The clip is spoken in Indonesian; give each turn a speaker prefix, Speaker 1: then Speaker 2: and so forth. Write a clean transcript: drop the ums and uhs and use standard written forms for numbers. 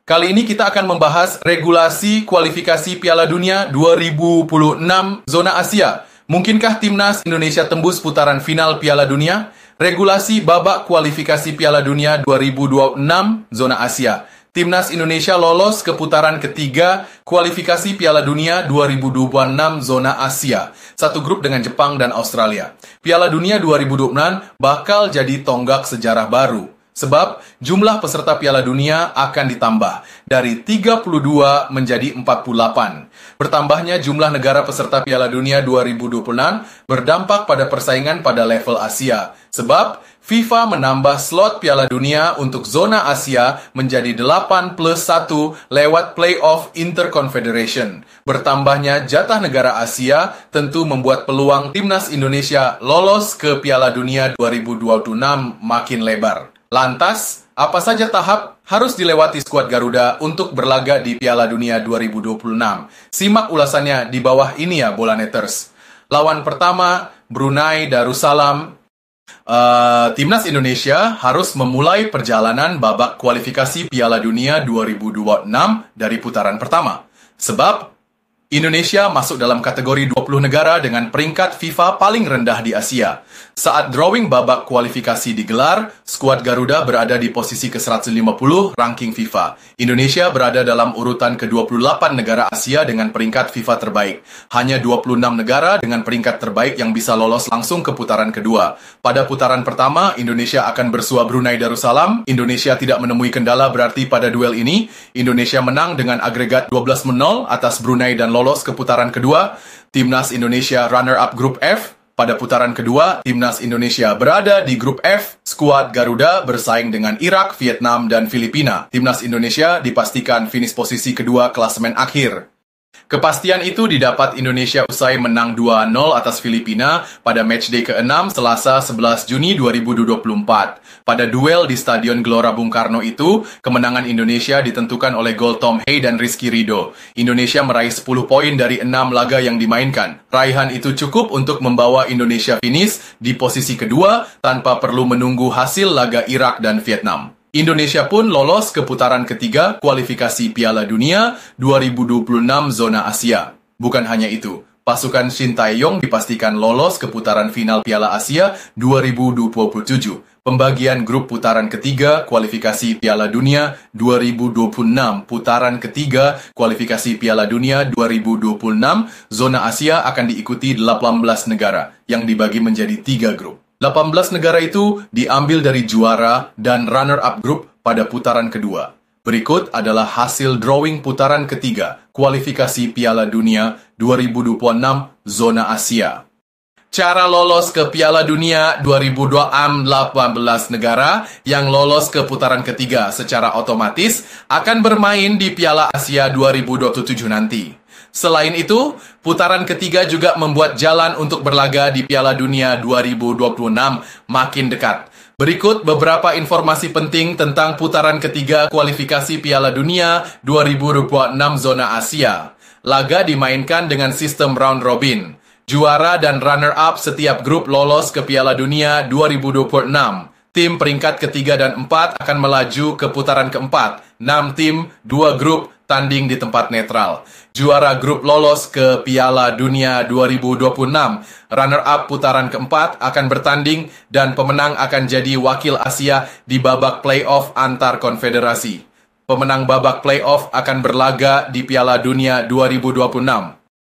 Speaker 1: Kali ini kita akan membahas regulasi kualifikasi Piala Dunia 2026 zona Asia. Mungkinkah timnas Indonesia tembus putaran final Piala Dunia? Regulasi babak kualifikasi Piala Dunia 2026 zona Asia. Timnas Indonesia lolos ke putaran ketiga kualifikasi Piala Dunia 2026 zona Asia. Satu grup dengan Jepang dan Australia. Piala Dunia 2026 bakal jadi tonggak sejarah baru. Sebab jumlah peserta Piala Dunia akan ditambah dari 32 menjadi 48. Bertambahnya jumlah negara peserta Piala Dunia 2026 berdampak pada persaingan pada level Asia. Sebab FIFA menambah slot Piala Dunia untuk zona Asia menjadi 8+1 lewat playoff Interconfederation. Bertambahnya jatah negara Asia tentu membuat peluang timnas Indonesia lolos ke Piala Dunia 2026 makin lebar. Lantas, apa saja tahap harus dilewati skuad Garuda untuk berlaga di Piala Dunia 2026? Simak ulasannya di bawah ini ya, Bolaneters. Lawan pertama, Brunei Darussalam. Timnas Indonesia harus memulai perjalanan babak kualifikasi Piala Dunia 2026 dari putaran pertama. Sebab Indonesia masuk dalam kategori 20 negara dengan peringkat FIFA paling rendah di Asia. Saat drawing babak kualifikasi digelar, skuad Garuda berada di posisi ke-150 ranking FIFA. Indonesia berada dalam urutan ke-28 negara Asia dengan peringkat FIFA terbaik. Hanya 26 negara dengan peringkat terbaik yang bisa lolos langsung ke putaran kedua. Pada putaran pertama, Indonesia akan bersua Brunei Darussalam. Indonesia tidak menemui kendala berarti pada duel ini. Indonesia menang dengan agregat 12-0 atas Brunei dan lolos ke putaran kedua. Timnas Indonesia runner-up grup F. Pada putaran kedua, Timnas Indonesia berada di grup F. Skuad Garuda bersaing dengan Irak, Vietnam, dan Filipina. Timnas Indonesia dipastikan finish posisi kedua klasemen akhir. Kepastian itu didapat Indonesia usai menang 2-0 atas Filipina pada matchday ke-6 Selasa 11 Juni 2024. Pada duel di Stadion Gelora Bung Karno itu, kemenangan Indonesia ditentukan oleh gol Tom Hey dan Rizky Ridho. Indonesia meraih 10 poin dari 6 laga yang dimainkan. Raihan itu cukup untuk membawa Indonesia finish di posisi kedua tanpa perlu menunggu hasil laga Irak dan Vietnam. Indonesia pun lolos ke putaran ketiga kualifikasi Piala Dunia 2026 zona Asia. Bukan hanya itu, pasukan Shin Tae-yong dipastikan lolos ke putaran final Piala Asia 2027. Pembagian grup putaran ketiga kualifikasi Piala Dunia 2026. Putaran ketiga kualifikasi Piala Dunia 2026 zona Asia akan diikuti 18 negara yang dibagi menjadi 3 grup. 18 negara itu diambil dari juara dan runner-up grup pada putaran kedua. Berikut adalah hasil drawing putaran ketiga kualifikasi Piala Dunia 2026 zona Asia. Cara lolos ke Piala Dunia 2026 18 negara yang lolos ke putaran ketiga secara otomatis akan bermain di Piala Asia 2027 nanti. Selain itu, putaran ketiga juga membuat jalan untuk berlaga di Piala Dunia 2026 makin dekat. Berikut beberapa informasi penting tentang putaran ketiga kualifikasi Piala Dunia 2026 zona Asia. Laga dimainkan dengan sistem round robin. Juara dan runner-up setiap grup lolos ke Piala Dunia 2026. Tim peringkat ketiga dan 4 akan melaju ke putaran keempat. 6 tim, 2 grup, tanding di tempat netral. Juara grup lolos ke Piala Dunia 2026. Runner-up putaran keempat akan bertanding dan pemenang akan jadi wakil Asia di babak playoff antar konfederasi. Pemenang babak playoff akan berlaga di Piala Dunia 2026.